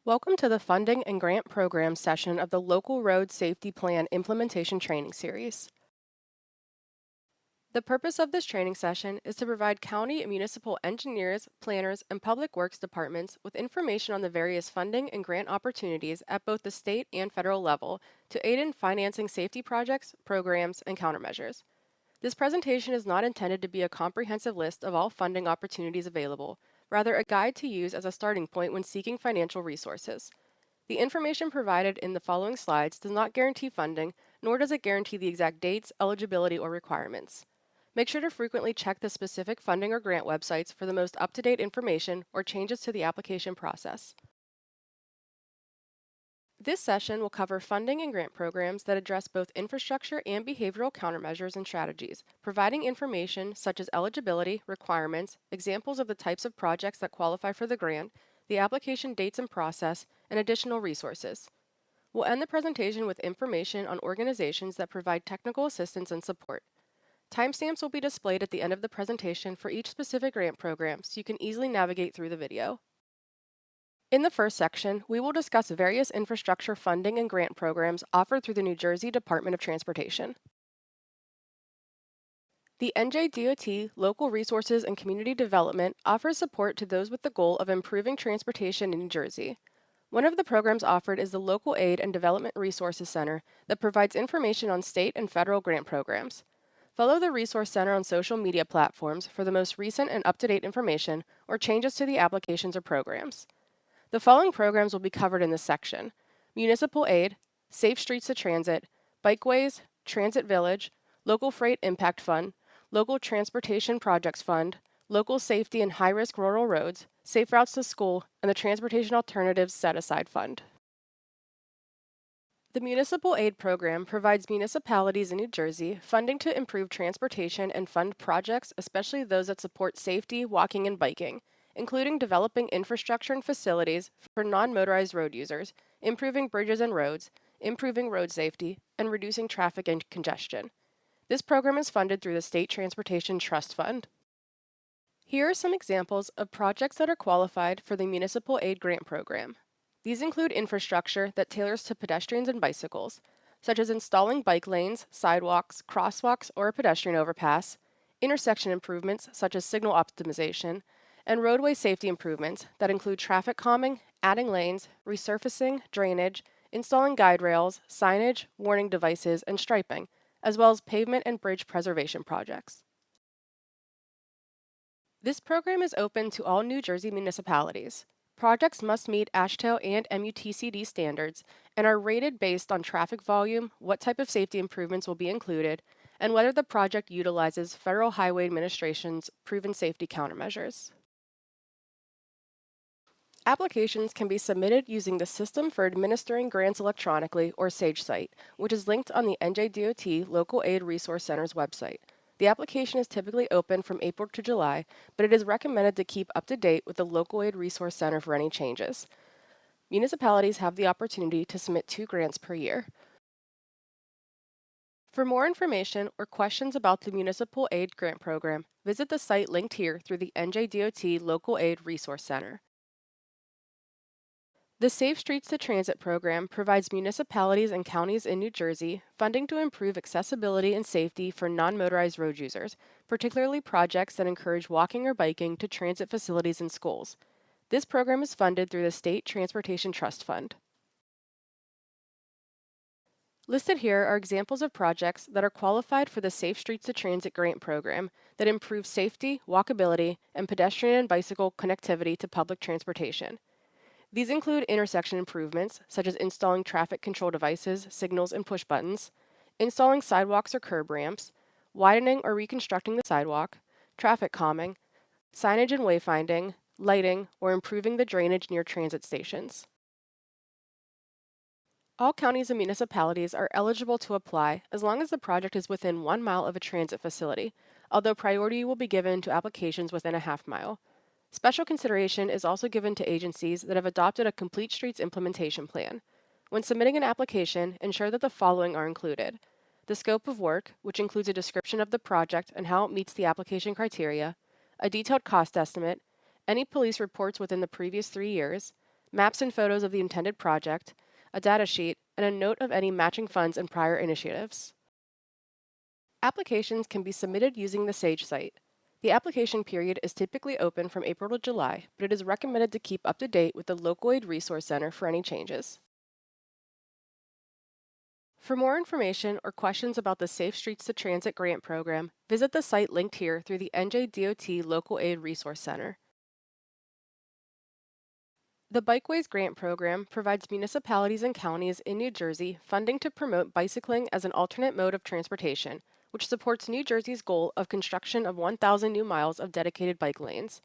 Welcome to the Funding and Grant Program session of the Local Road Safety Plan Implementation Training Series. The purpose of this training session is to provide county and municipal engineers, planners, and public works departments with information on the various funding and grant opportunities at both the state and federal level to aid in financing safety projects, programs, and countermeasures. This presentation is not intended to be a comprehensive list of all funding opportunities available, rather a guide to use as a starting point when seeking financial resources. The information provided in the following slides does not guarantee funding, nor does it guarantee the exact dates, eligibility, or requirements. Make sure to frequently check the specific funding or grant websites for the most up-to-date information or changes to the application process. This session will cover funding and grant programs that address both infrastructure and behavioral countermeasures and strategies, providing information such as eligibility, requirements, examples of the types of projects that qualify for the grant, the application dates and process, and additional resources. We'll end the presentation with information on organizations that provide technical assistance and support. Timestamps will be displayed at the end of the presentation for each specific grant program so you can easily navigate through the video. In the first section, we will discuss various infrastructure funding and grant programs offered through the New Jersey Department of Transportation. The NJDOT Local Resources and Community Development offers support to those with the goal of improving transportation in New Jersey. One of the programs offered is the Local Aid and Development Resources Center that provides information on state and federal grant programs. Follow the Resource Center on social media platforms for the most recent and up-to-date information or changes to the applications or programs. The following programs will be covered in this section: Municipal Aid, Safe Streets to Transit, Bikeways, Transit Village, Local Freight Impact Fund, Local Transportation Projects Fund, Local Safety and High-Risk Rural Roads, Safe Routes to School, and the Transportation Alternatives Set-Aside Fund. The Municipal Aid Program provides municipalities in New Jersey funding to improve transportation and fund projects, especially those that support safety, walking, and biking, including developing infrastructure and facilities for non-motorized road users, improving bridges and roads, improving road safety, and reducing traffic and congestion. This program is funded through the State Transportation Trust Fund. Here are some examples of projects that are qualified for the Municipal Aid Grant Program. These include infrastructure that tailors to pedestrians and bicycles, such as installing bike lanes, sidewalks, crosswalks, or a pedestrian overpass, intersection improvements such as signal optimization, and roadway safety improvements that include traffic calming, adding lanes, resurfacing, drainage, installing guide rails, signage, warning devices, and striping, as well as pavement and bridge preservation projects. This program is open to all New Jersey municipalities. Projects must meet AASHTO and MUTCD standards and are rated based on traffic volume, what type of safety improvements will be included, and whether the project utilizes Federal Highway Administration's proven safety countermeasures. Applications can be submitted using the System for Administering Grants Electronically, or SAGE site, which is linked on the NJDOT Local Aid Resource Center's website. The application is typically open from April to July, but it is recommended to keep up to date with the Local Aid Resource Center for any changes. Municipalities have the opportunity to submit 2 grants per year. For more information or questions about the Municipal Aid Grant Program, visit the site linked here through the NJDOT Local Aid Resource Center. The Safe Streets to Transit program provides municipalities and counties in New Jersey funding to improve accessibility and safety for non-motorized road users, particularly projects that encourage walking or biking to transit facilities and schools. This program is funded through the State Transportation Trust Fund. Listed here are examples of projects that are qualified for the Safe Streets to Transit grant program that improve safety, walkability, and pedestrian and bicycle connectivity to public transportation. These include intersection improvements, such as installing traffic control devices, signals, and push buttons, installing sidewalks or curb ramps, widening or reconstructing the sidewalk, traffic calming, signage and wayfinding, lighting, or improving the drainage near transit stations. All counties and municipalities are eligible to apply as long as the project is within 1 mile of a transit facility, although priority will be given to applications within a half-mile. Special consideration is also given to agencies that have adopted a Complete Streets implementation plan. When submitting an application, ensure that the following are included: the scope of work, which includes a description of the project and how it meets the application criteria, a detailed cost estimate, any police reports within the previous 3 years, maps and photos of the intended project, a data sheet, and a note of any matching funds and prior initiatives. Applications can be submitted using the SAGE site. The application period is typically open from April to July, but it is recommended to keep up to date with the Local Aid Resource Center for any changes. For more information or questions about the Safe Streets to Transit grant program, visit the site linked here through the NJDOT Local Aid Resource Center. The Bikeways Grant Program provides municipalities and counties in New Jersey funding to promote bicycling as an alternate mode of transportation, which supports New Jersey's goal of construction of 1,000 new miles of dedicated bike lanes.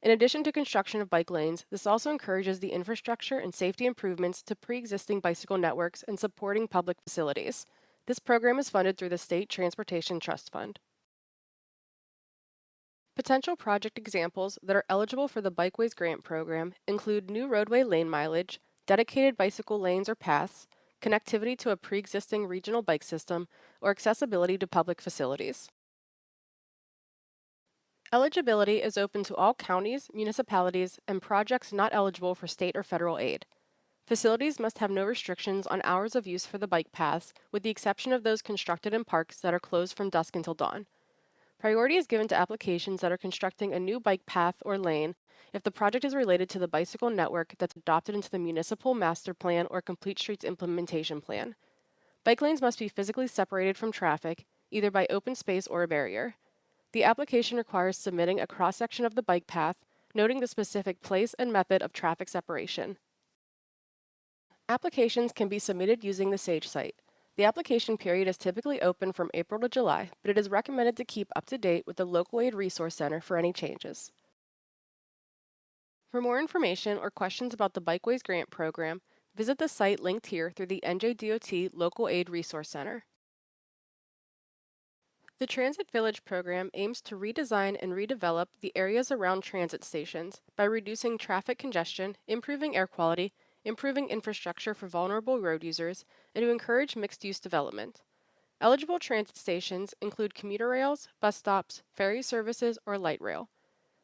In addition to construction of bike lanes, this also encourages the infrastructure and safety improvements to pre-existing bicycle networks and supporting public facilities. This program is funded through the State Transportation Trust Fund. Potential project examples that are eligible for the Bikeways Grant Program include new roadway lane mileage, dedicated bicycle lanes or paths, connectivity to a pre-existing regional bike system, or accessibility to public facilities. Eligibility is open to all counties, municipalities, and projects not eligible for state or federal aid. Facilities must have no restrictions on hours of use for the bike paths, with the exception of those constructed in parks that are closed from dusk until dawn. Priority is given to applications that are constructing a new bike path or lane if the project is related to the bicycle network that's adopted into the municipal master plan or complete streets implementation plan. Bike lanes must be physically separated from traffic, either by open space or a barrier. The application requires submitting a cross-section of the bike path, noting the specific place and method of traffic separation. Applications can be submitted using the SAGE site. The application period is typically open from April to July, but it is recommended to keep up to date with the Local Aid Resource Center for any changes. For more information or questions about the Bikeways Grant Program, visit the site linked here through the NJDOT Local Aid Resource Center. The Transit Village program aims to redesign and redevelop the areas around transit stations by reducing traffic congestion, improving air quality, improving infrastructure for vulnerable road users, and to encourage mixed-use development. Eligible transit stations include commuter rails, bus stops, ferry services, or light rail.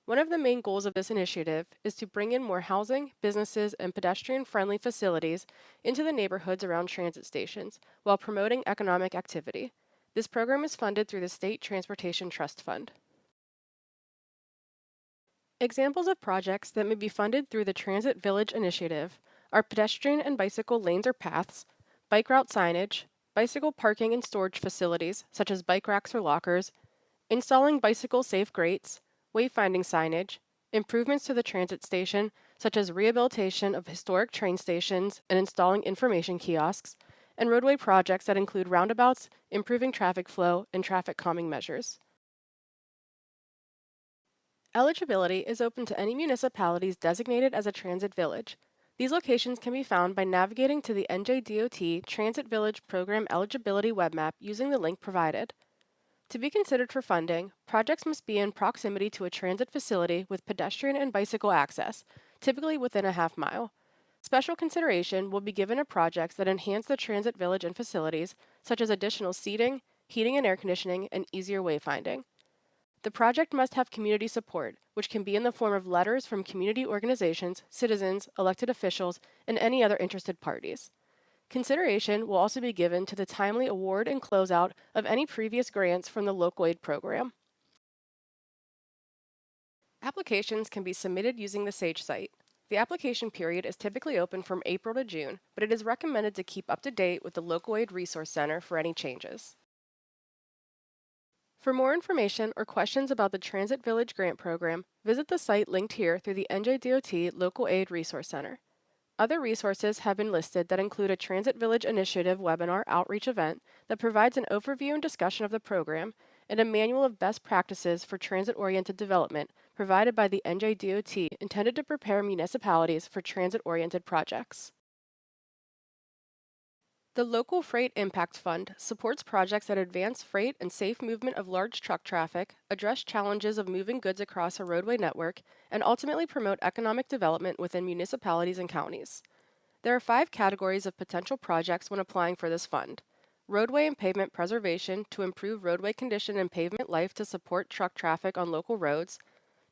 One of the main goals of this initiative is to bring in more housing, businesses, and pedestrian-friendly facilities into the neighborhoods around transit stations while promoting economic activity. This program is funded through the State Transportation Trust Fund. Examples of projects that may be funded through the Transit Village Initiative are pedestrian and bicycle lanes or paths, bike route signage, bicycle parking and storage facilities such as bike racks or lockers, installing bicycle safe grates, wayfinding signage, improvements to the transit station such as rehabilitation of historic train stations and installing information kiosks, and roadway projects that include roundabouts, improving traffic flow, and traffic calming measures. Eligibility is open to any municipalities designated as a transit village. These locations can be found by navigating to the NJDOT Transit Village Program Eligibility web map using the link provided. To be considered for funding, projects must be in proximity to a transit facility with pedestrian and bicycle access, typically within a half mile. Special consideration will be given to projects that enhance the transit village and facilities, such as additional seating, heating and air conditioning, and easier wayfinding. The project must have community support, which can be in the form of letters from community organizations, citizens, elected officials, and any other interested parties. Consideration will also be given to the timely award and closeout of any previous grants from the local aid program. Applications can be submitted using the SAGE site. The application period is typically open from April to June, but it is recommended to keep up to date with the Local Aid Resource Center for any changes. For more information or questions about the Transit Village Grant Program, visit the site linked here through the NJDOT Local Aid Resource Center. Other resources have been listed that include a Transit Village Initiative webinar outreach event that provides an overview and discussion of the program, and a manual of best practices for transit-oriented development provided by the NJDOT intended to prepare municipalities for transit-oriented projects. The Local Freight Impact Fund supports projects that advance freight and safe movement of large truck traffic, address challenges of moving goods across a roadway network, and ultimately promote economic development within municipalities and counties. There are 5 categories of potential projects when applying for this fund: roadway and pavement preservation to improve roadway condition and pavement life to support truck traffic on local roads,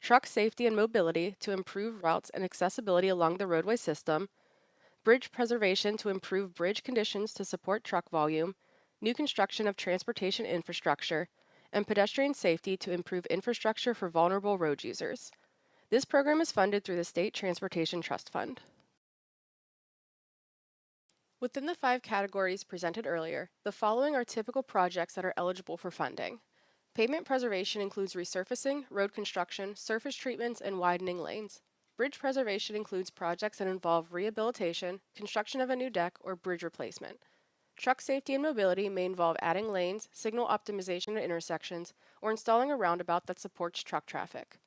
truck safety and mobility to improve routes and accessibility along the roadway system, bridge preservation to improve bridge conditions to support truck volume, new construction of transportation infrastructure, and pedestrian safety to improve infrastructure for vulnerable road users. This program is funded through the State Transportation Trust Fund. Within the 5 categories presented earlier, the following are typical projects that are eligible for funding. Pavement preservation includes resurfacing, road construction, surface treatments, and widening lanes. Bridge preservation includes projects that involve rehabilitation, construction of a new deck, or bridge replacement. Truck safety and mobility may involve adding lanes, signal optimization at intersections, or installing a roundabout that supports truck traffic.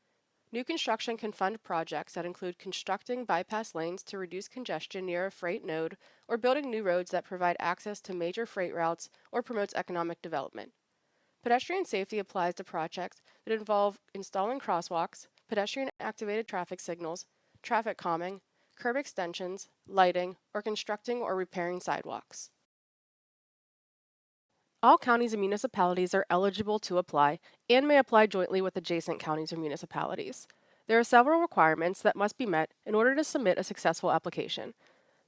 New construction can fund projects that include constructing bypass lanes to reduce congestion near a freight node or building new roads that provide access to major freight routes or promotes economic development. Pedestrian safety applies to projects that involve installing crosswalks, pedestrian activated traffic signals, traffic calming, curb extensions, lighting, or constructing or repairing sidewalks. All counties and municipalities are eligible to apply and may apply jointly with adjacent counties or municipalities. There are several requirements that must be met in order to submit a successful application.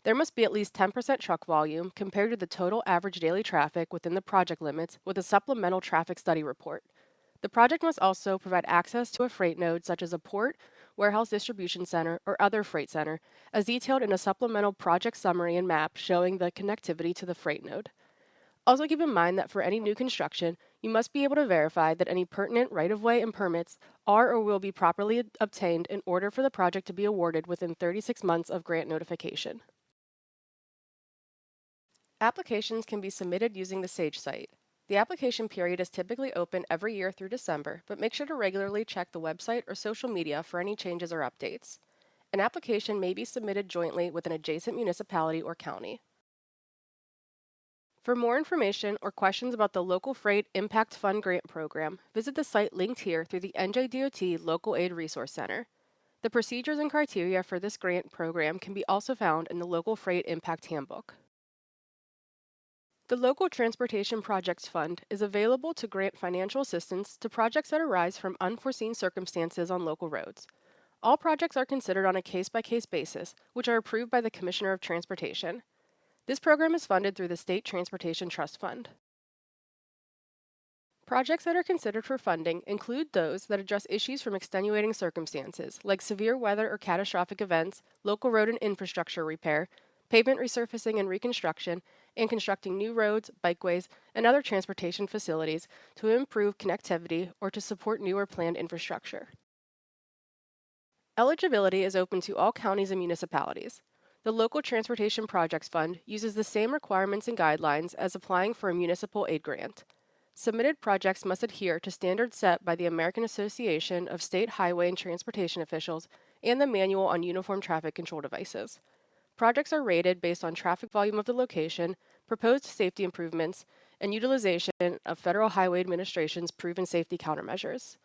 There must be at least 10% truck volume compared to the total average daily traffic within the project limits with a supplemental traffic study report. The project must also provide access to a freight node such as a port, warehouse distribution center, or other freight center, as detailed in a supplemental project summary and map showing the connectivity to the freight node. Also keep in mind that for any new construction, you must be able to verify that any pertinent right-of-way and permits are or will be properly obtained in order for the project to be awarded within 36 months of grant notification. Applications can be submitted using the SAGE site. The application period is typically open every year through December, but make sure to regularly check the website or social media for any changes or updates. An application may be submitted jointly with an adjacent municipality or county. For more information or questions about the Local Freight Impact Fund Grant Program, visit the site linked here through the NJDOT Local Aid Resource Center. The procedures and criteria for this grant program can be also found in the Local Freight Impact Handbook. The Local Transportation Projects Fund is available to grant financial assistance to projects that arise from unforeseen circumstances on local roads. All projects are considered on a case-by-case basis, which are approved by the Commissioner of Transportation. This program is funded through the State Transportation Trust Fund. Projects that are considered for funding include those that address issues from extenuating circumstances, like severe weather or catastrophic events, local road and infrastructure repair, pavement resurfacing and reconstruction, and constructing new roads, bikeways, and other transportation facilities to improve connectivity or to support new or planned infrastructure. Eligibility is open to all counties and municipalities. The Local Transportation Projects Fund uses the same requirements and guidelines as applying for a municipal aid grant. Submitted projects must adhere to standards set by the American Association of State Highway and Transportation Officials and the Manual on Uniform Traffic Control Devices. Projects are rated based on traffic volume of the location, proposed safety improvements, and utilization of Federal Highway Administration's proven safety countermeasures.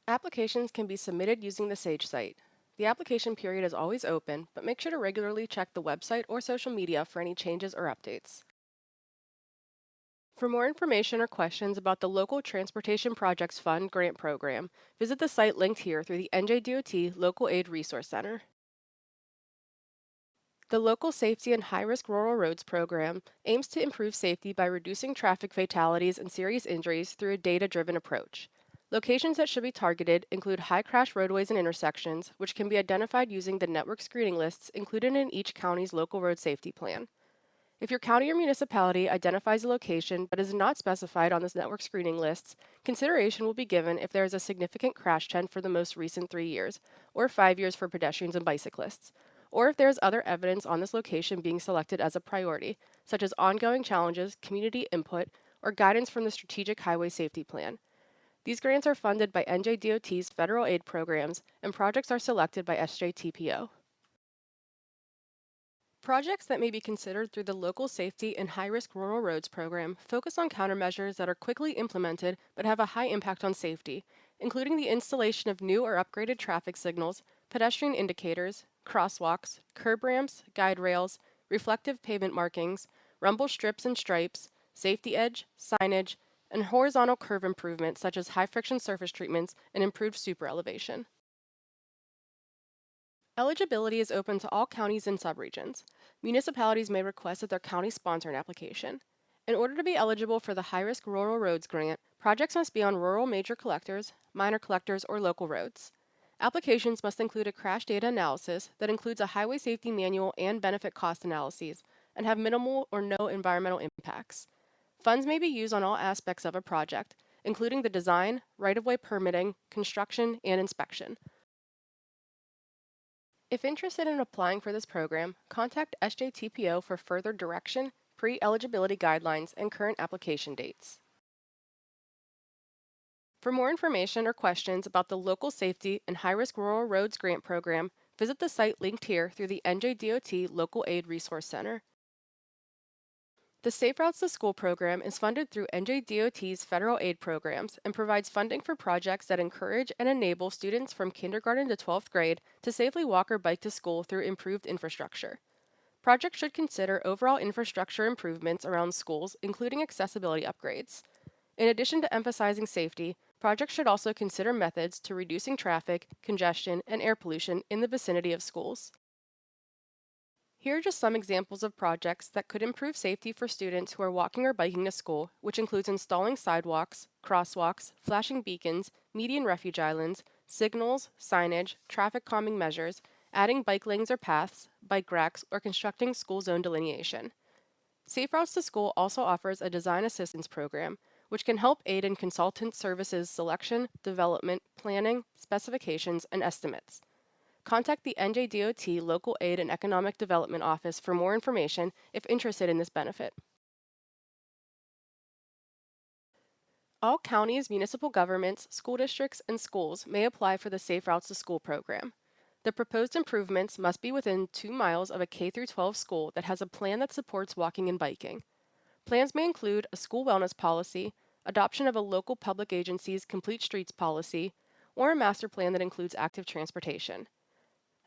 Applications can be submitted using the SAGE site. The application period is always open, but make sure to regularly check the website or social media for any changes or updates. For more information or questions about the Local Transportation Projects Fund Grant Program, visit the site linked here through the NJDOT Local Aid Resource Center. The Local Safety and High-Risk Rural Roads Program aims to improve safety by reducing traffic fatalities and serious injuries through a data-driven approach. Locations that should be targeted include high-crash roadways and intersections, which can be identified using the network screening lists included in each county's local road safety plan. If your county or municipality identifies a location but is not specified on this network screening lists, consideration will be given if there is a significant crash trend for the most recent 3 years, or 5 years for pedestrians and bicyclists, or if there is other evidence on this location being selected as a priority, such as ongoing challenges, community input, or guidance from the Strategic Highway Safety Plan. These grants are funded by NJDOT's federal aid programs, and projects are selected by SJTPO. Projects that may be considered through the Local Safety and High-Risk Rural Roads Program focus on countermeasures that are quickly implemented but have a high impact on safety, including the installation of new or upgraded traffic signals, pedestrian indicators, crosswalks, curb ramps, guide rails, reflective pavement markings, rumble strips and stripes, safety edge, signage, and horizontal curve improvements such as high friction surface treatments and improved super elevation. Eligibility is open to all counties and subregions. Municipalities may request that their county sponsor an application. In order to be eligible for the high-risk rural roads grant, projects must be on rural major collectors, minor collectors, or local roads. Applications must include a crash data analysis that includes a highway safety manual and benefit cost analyses, and have minimal or no environmental impacts. Funds may be used on all aspects of a project, including the design, right-of-way permitting, construction, and inspection. If interested in applying for this program, contact SJTPO for further direction, pre-eligibility guidelines, and current application dates. For more information or questions about the Local Safety and High-Risk Rural Roads Grant Program, visit the site linked here through the NJDOT Local Aid Resource Center. The Safe Routes to School program is funded through NJDOT's federal aid programs and provides funding for projects that encourage and enable students from kindergarten to 12th grade to safely walk or bike to school through improved infrastructure. Projects should consider overall infrastructure improvements around schools, including accessibility upgrades. In addition to emphasizing safety, projects should also consider methods to reducing traffic, congestion, and air pollution in the vicinity of schools. Here are just some examples of projects that could improve safety for students who are walking or biking to school, which includes installing sidewalks, crosswalks, flashing beacons, median refuge islands, signals, signage, traffic calming measures, adding bike lanes or paths, bike racks, or constructing school zone delineation. Safe Routes to School also offers a design assistance program, which can help aid in consultant services selection, development, planning, specifications, and estimates. Contact the NJDOT Local Aid and Economic Development Office for more information if interested in this benefit. All counties, municipal governments, school districts, and schools may apply for the Safe Routes to School program. The proposed improvements must be within 2 miles of a K-12 school that has a plan that supports walking and biking. Plans may include a school wellness policy, adoption of a local public agency's complete streets policy, or a master plan that includes active transportation.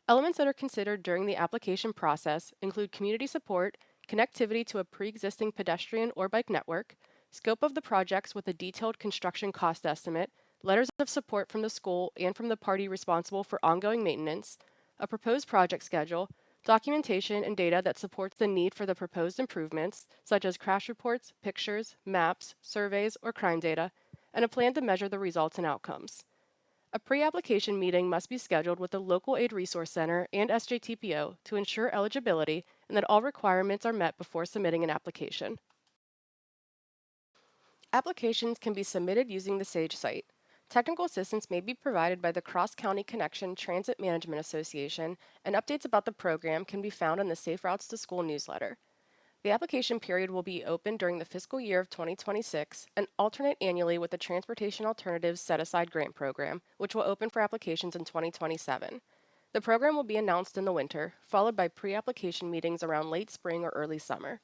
Elements that are considered during the application process include community support, connectivity to a pre-existing pedestrian or bike network, scope of the projects with a detailed construction cost estimate, letters of support from the school and from the party responsible for ongoing maintenance, a proposed project schedule, documentation and data that supports the need for the proposed improvements, such as crash reports, pictures, maps, surveys, or crime data, and a plan to measure the results and outcomes. A pre-application meeting must be scheduled with the Local Aid Resource Center and SJTPO to ensure eligibility and that all requirements are met before submitting an application. Applications can be submitted using the SAGE site. Technical assistance may be provided by the Cross-County Connection Transit Management Association, and updates about the program can be found in the Safe Routes to School newsletter. The application period will be open during the fiscal year of 2026 and alternate annually with the Transportation Alternatives Set-Aside Grant Program, which will open for applications in 2027. The program will be announced in the winter, followed by pre-application meetings around late spring or early summer.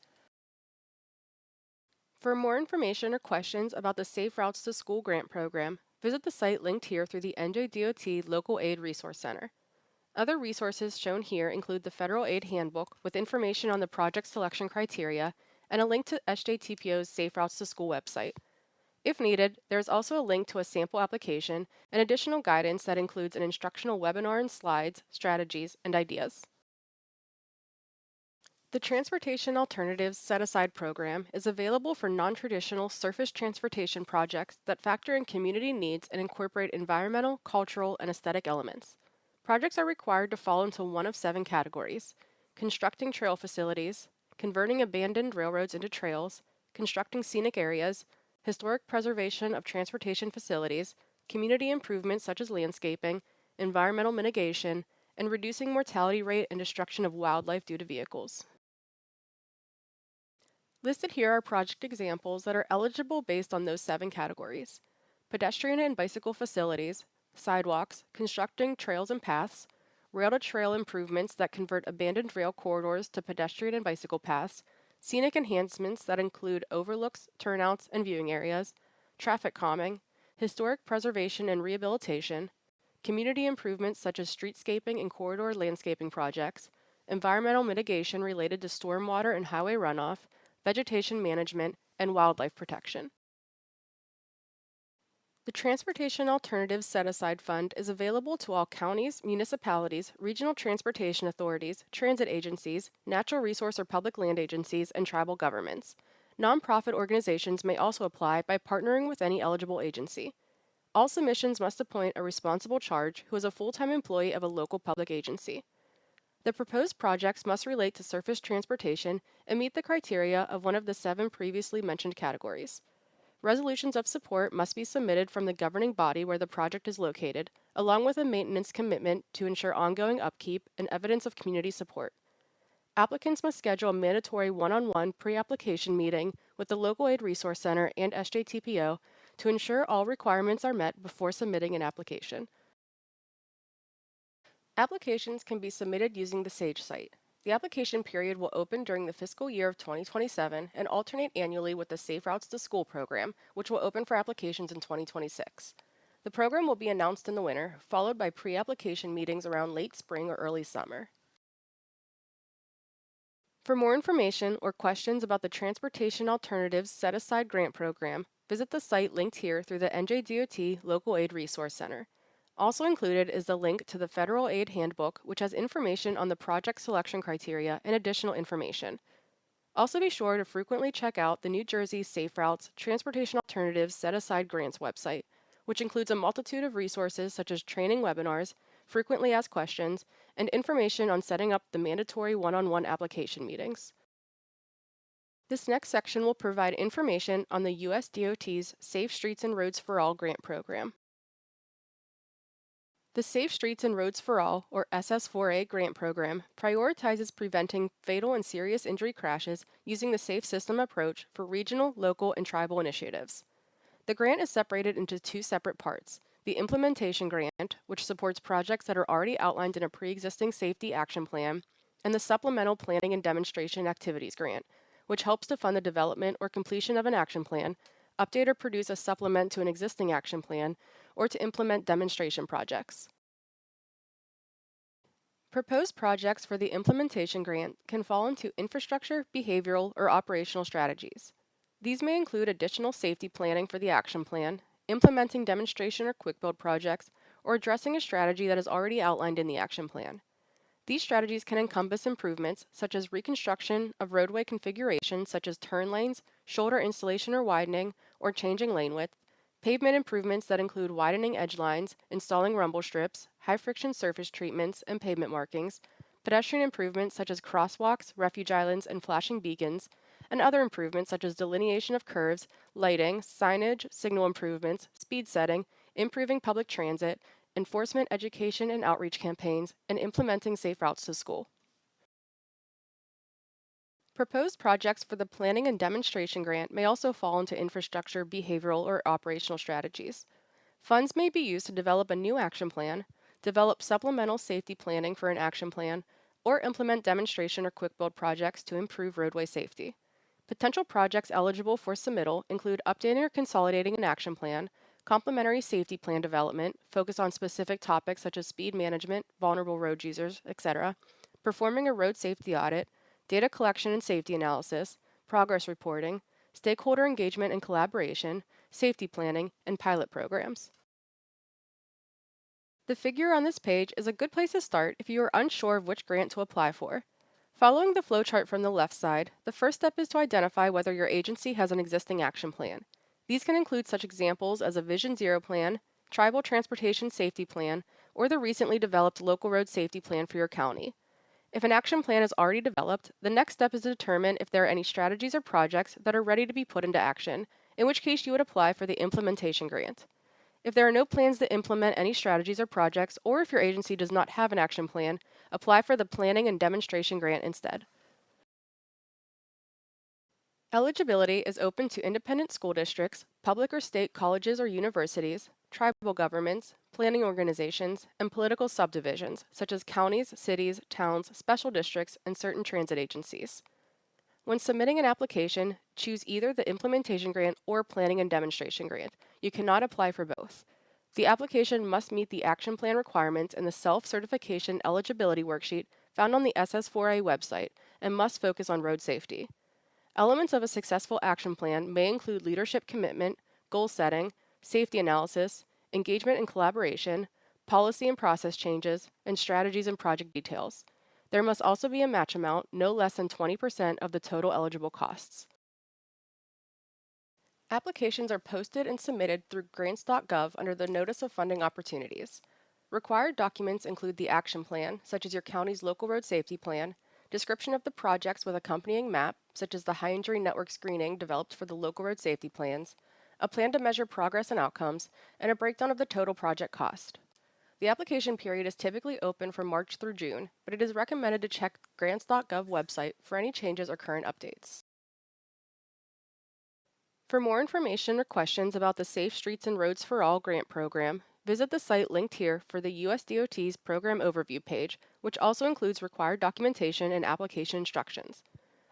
For more information or questions about the Safe Routes to School Grant Program, visit the site linked here through the NJDOT Local Aid Resource Center. Other resources shown here include the Federal Aid Handbook with information on the project selection criteria and a link to SJTPO's Safe Routes to School website. If needed, there is also a link to a sample application and additional guidance that includes an instructional webinar and slides, strategies, and ideas. The Transportation Alternatives Set-Aside program is available for non-traditional surface transportation projects that factor in community needs and incorporate environmental, cultural, and aesthetic elements. Projects are required to fall into one of 7 categories: constructing trail facilities, converting abandoned railroads into trails, constructing scenic areas, historic preservation of transportation facilities, community improvements such as landscaping, environmental mitigation, and reducing mortality rate and destruction of wildlife due to vehicles. Listed here are project examples that are eligible based on those 7 categories: pedestrian and bicycle facilities, sidewalks, constructing trails and paths, rail-to-trail improvements that convert abandoned rail corridors to pedestrian and bicycle paths, scenic enhancements that include overlooks, turnouts, and viewing areas, traffic calming, historic preservation and rehabilitation, community improvements such as streetscaping and corridor landscaping projects, environmental mitigation related to stormwater and highway runoff, vegetation management, and wildlife protection. The Transportation Alternatives Set-Aside Fund is available to all counties, municipalities, regional transportation authorities, transit agencies, natural resource or public land agencies, and tribal governments. Nonprofit organizations may also apply by partnering with any eligible agency. All submissions must appoint a responsible charge who is a full-time employee of a local public agency. The proposed projects must relate to surface transportation and meet the criteria of one of the 7 previously mentioned categories. Resolutions of support must be submitted from the governing body where the project is located, along with a maintenance commitment to ensure ongoing upkeep and evidence of community support. Applicants must schedule a mandatory one-on-one pre-application meeting with the Local Aid Resource Center and SJTPO to ensure all requirements are met before submitting an application. Applications can be submitted using the SAGE site. The application period will open during the fiscal year of 2027 and alternate annually with the Safe Routes to School program, which will open for applications in 2026. The program will be announced in the winter, followed by pre-application meetings around late spring or early summer. For more information or questions about the Transportation Alternatives Set-Aside Grant Program, visit the site linked here through the NJDOT Local Aid Resource Center. Also included is the link to the Federal Aid Handbook, which has information on the project selection criteria and additional information. Also be sure to frequently check out the New Jersey Safe Routes Transportation Alternatives Set-Aside Grants website, which includes a multitude of resources such as training webinars, frequently asked questions, and information on setting up the mandatory one-on-one application meetings. This next section will provide information on the USDOT's Safe Streets and Roads for All grant program. The Safe Streets and Roads for All, or SS4A grant program, prioritizes preventing fatal and serious injury crashes using the Safe System approach for regional, local, and tribal initiatives. The grant is separated into 2 separate parts: the Implementation Grant, which supports projects that are already outlined in a pre-existing safety action plan, and the Supplemental Planning and Demonstration Activities Grant, which helps to fund the development or completion of an action plan, update or produce a supplement to an existing action plan, or to implement demonstration projects. Proposed projects for the implementation grant can fall into infrastructure, behavioral, or operational strategies. These may include additional safety planning for the action plan, implementing demonstration or quick build projects, or addressing a strategy that is already outlined in the action plan. These strategies can encompass improvements such as reconstruction of roadway configuration such as turn lanes, shoulder installation or widening, or changing lane width, pavement improvements that include widening edge lines, installing rumble strips, high friction surface treatments, and pavement markings, pedestrian improvements such as crosswalks, refuge islands, and flashing beacons, and other improvements such as delineation of curves, lighting, signage, signal improvements, speed setting, improving public transit, enforcement, education, and outreach campaigns, and implementing safe routes to school. Proposed projects for the Planning and Demonstration Grant may also fall into infrastructure, behavioral, or operational strategies. Funds may be used to develop a new action plan, develop supplemental safety planning for an action plan, or implement demonstration or quick build projects to improve roadway safety. Potential projects eligible for submittal include updating or consolidating an action plan, complementary safety plan development, focus on specific topics such as speed management, vulnerable road users, etc., performing a road safety audit, data collection and safety analysis, progress reporting, stakeholder engagement and collaboration, safety planning, and pilot programs. The figure on this page is a good place to start if you are unsure of which grant to apply for. Following the flowchart from the left side, the first step is to identify whether your agency has an existing action plan. These can include such examples as a Vision Zero plan, Tribal Transportation Safety Plan, or the recently developed Local Road Safety Plan for your county. If an action plan is already developed, the next step is to determine if there are any strategies or projects that are ready to be put into action, in which case you would apply for the implementation grant. If there are no plans to implement any strategies or projects, or if your agency does not have an action plan, apply for the Planning and Demonstration Grant instead. Eligibility is open to independent school districts, public or state colleges or universities, tribal governments, planning organizations, and political subdivisions, such as counties, cities, towns, special districts, and certain transit agencies. When submitting an application, choose either the Implementation Grant or Planning and Demonstration Grant. You cannot apply for both. The application must meet the action plan requirements in the self-certification eligibility worksheet found on the SS4A website and must focus on road safety. Elements of a successful action plan may include leadership commitment, goal setting, safety analysis, engagement and collaboration, policy and process changes, and strategies and project details. There must also be a match amount no less than 20% of the total eligible costs. Applications are posted and submitted through grants.gov under the Notice of Funding Opportunities. Required documents include the action plan, such as your county's local road safety plan, description of the projects with accompanying map, such as the high injury network screening developed for the local road safety plans, a plan to measure progress and outcomes, and a breakdown of the total project cost. The application period is typically open from March through June, but it is recommended to check grants.gov website for any changes or current updates. For more information or questions about the Safe Streets and Roads for All grant program, visit the site linked here for the USDOT's Program Overview page, which also includes required documentation and application instructions.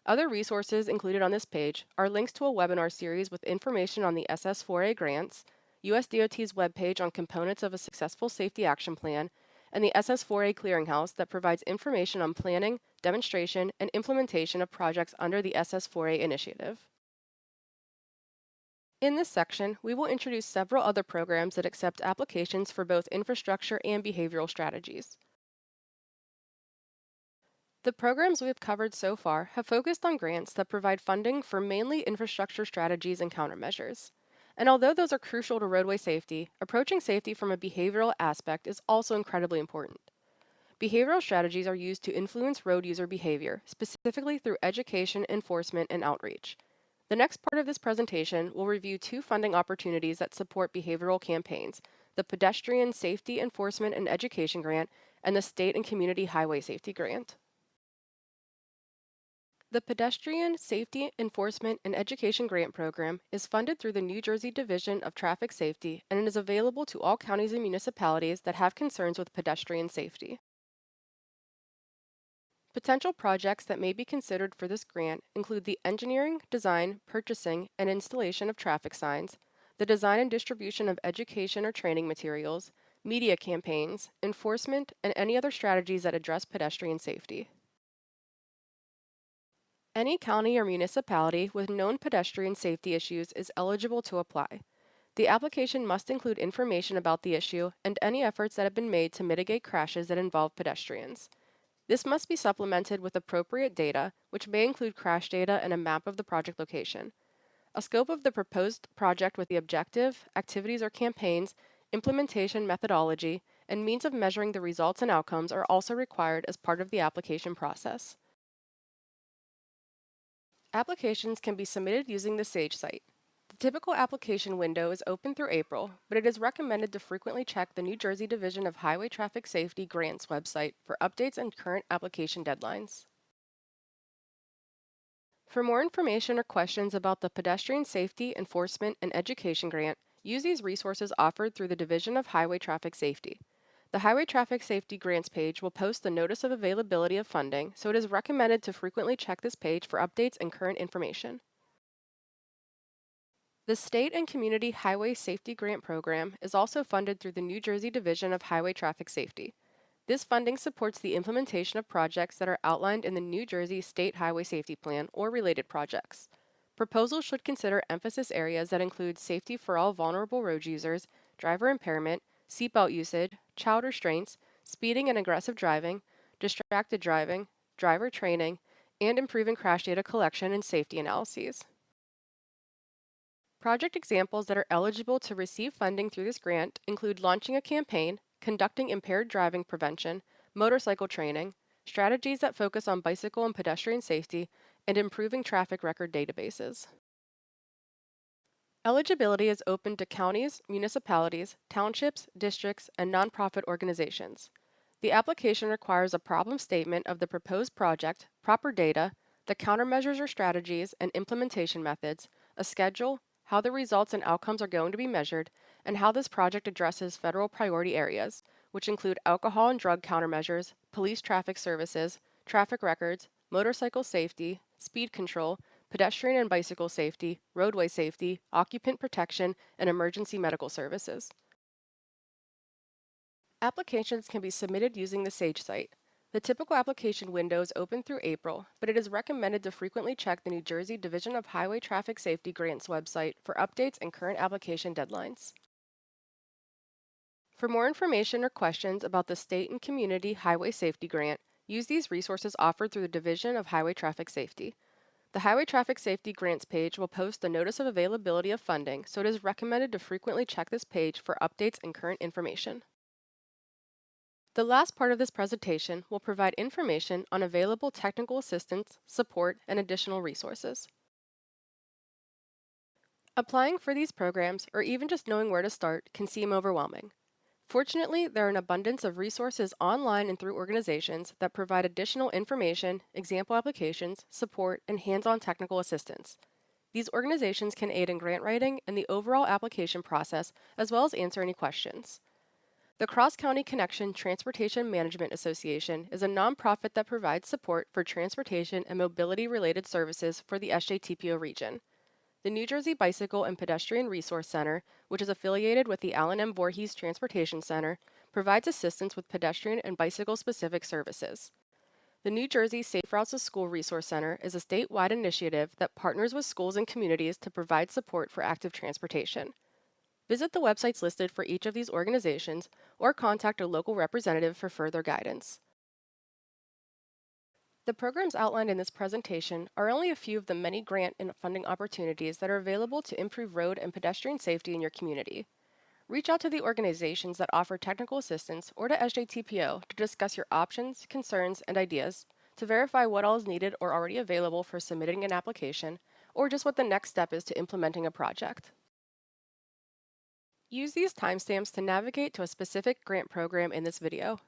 Other resources included on this page are links to a webinar series with information on the SS4A grants, USDOT's webpage on components of a successful safety action plan, and the SS4A clearinghouse that provides information on planning, demonstration, and implementation of projects under the SS4A initiative. In this section, we will introduce several other programs that accept applications for both infrastructure and behavioral strategies. The programs we have covered so far have focused on grants that provide funding for mainly infrastructure strategies and countermeasures. And although those are crucial to roadway safety, approaching safety from a behavioral aspect is also incredibly important. Behavioral strategies are used to influence road user behavior, specifically through education, enforcement, and outreach. The next part of this presentation will review two funding opportunities that support behavioral campaigns, the Pedestrian Safety Enforcement and Education Grant and the State and Community Highway Safety Grant. The Pedestrian Safety Enforcement and Education Grant Program is funded through the New Jersey Division of Traffic Safety and it is available to all counties and municipalities that have concerns with pedestrian safety. Potential projects that may be considered for this grant include the engineering, design, purchasing, and installation of traffic signs, the design and distribution of education or training materials, media campaigns, enforcement, and any other strategies that address pedestrian safety. Any county or municipality with known pedestrian safety issues is eligible to apply. The application must include information about the issue and any efforts that have been made to mitigate crashes that involve pedestrians. This must be supplemented with appropriate data, which may include crash data and a map of the project location. A scope of the proposed project with the objective, activities or campaigns, implementation methodology, and means of measuring the results and outcomes are also required as part of the application process. Applications can be submitted using the SAGE site. The typical application window is open through April, but it is recommended to frequently check the New Jersey Division of Highway Traffic Safety Grants website for updates and current application deadlines. For more information or questions about the Pedestrian Safety Enforcement and Education Grant, use these resources offered through the Division of Highway Traffic Safety. The Highway Traffic Safety Grants page will post the notice of availability of funding, so it is recommended to frequently check this page for updates and current information. The State and Community Highway Safety Grant Program is also funded through the New Jersey Division of Highway Traffic Safety. This funding supports the implementation of projects that are outlined in the New Jersey State Highway Safety Plan or related projects. Proposals should consider emphasis areas that include safety for all vulnerable road users, driver impairment, seatbelt usage, child restraints, speeding and aggressive driving, distracted driving, driver training, and improving crash data collection and safety analyses. Project examples that are eligible to receive funding through this grant include launching a campaign, conducting impaired driving prevention, motorcycle training, strategies that focus on bicycle and pedestrian safety, and improving traffic record databases. Eligibility is open to counties, municipalities, townships, districts, and nonprofit organizations. The application requires a problem statement of the proposed project, proper data, the countermeasures or strategies and implementation methods, a schedule, how the results and outcomes are going to be measured, and how this project addresses federal priority areas, which include alcohol and drug countermeasures, police traffic services, traffic records, motorcycle safety, speed control, pedestrian and bicycle safety, roadway safety, occupant protection, and emergency medical services. Applications can be submitted using the SAGE site. The typical application window is open through April, but it is recommended to frequently check the New Jersey Division of Highway Traffic Safety Grants website for updates and current application deadlines. For more information or questions about the State and Community Highway Safety Grant, use these resources offered through the Division of Highway Traffic Safety. The Highway Traffic Safety Grants page will post the notice of availability of funding, so it is recommended to frequently check this page for updates and current information. The last part of this presentation will provide information on available technical assistance, support, and additional resources. Applying for these programs, or even just knowing where to start, can seem overwhelming. Fortunately, there are an abundance of resources online and through organizations that provide additional information, example applications, support, and hands-on technical assistance. These organizations can aid in grant writing and the overall application process, as well as answer any questions. The Cross-County Connection Transportation Management Association is a nonprofit that provides support for transportation and mobility-related services for the SJTPO region. The New Jersey Bicycle and Pedestrian Resource Center, which is affiliated with the Allen M. Voorhees Transportation Center, provides assistance with pedestrian and bicycle-specific services. The New Jersey Safe Routes to School Resource Center is a statewide initiative that partners with schools and communities to provide support for active transportation. Visit the websites listed for each of these organizations or contact a local representative for further guidance. The programs outlined in this presentation are only a few of the many grant and funding opportunities that are available to improve road and pedestrian safety in your community. Reach out to the organizations that offer technical assistance or to SJTPO to discuss your options, concerns, and ideas, to verify what all is needed or already available for submitting an application, or just what the next step is to implementing a project. Use these timestamps to navigate to a specific grant program in this video.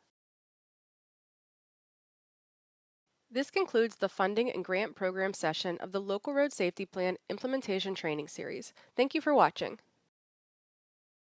This concludes the funding and grant program session of the Local Road Safety Plan Implementation Training Series. Thank you for watching.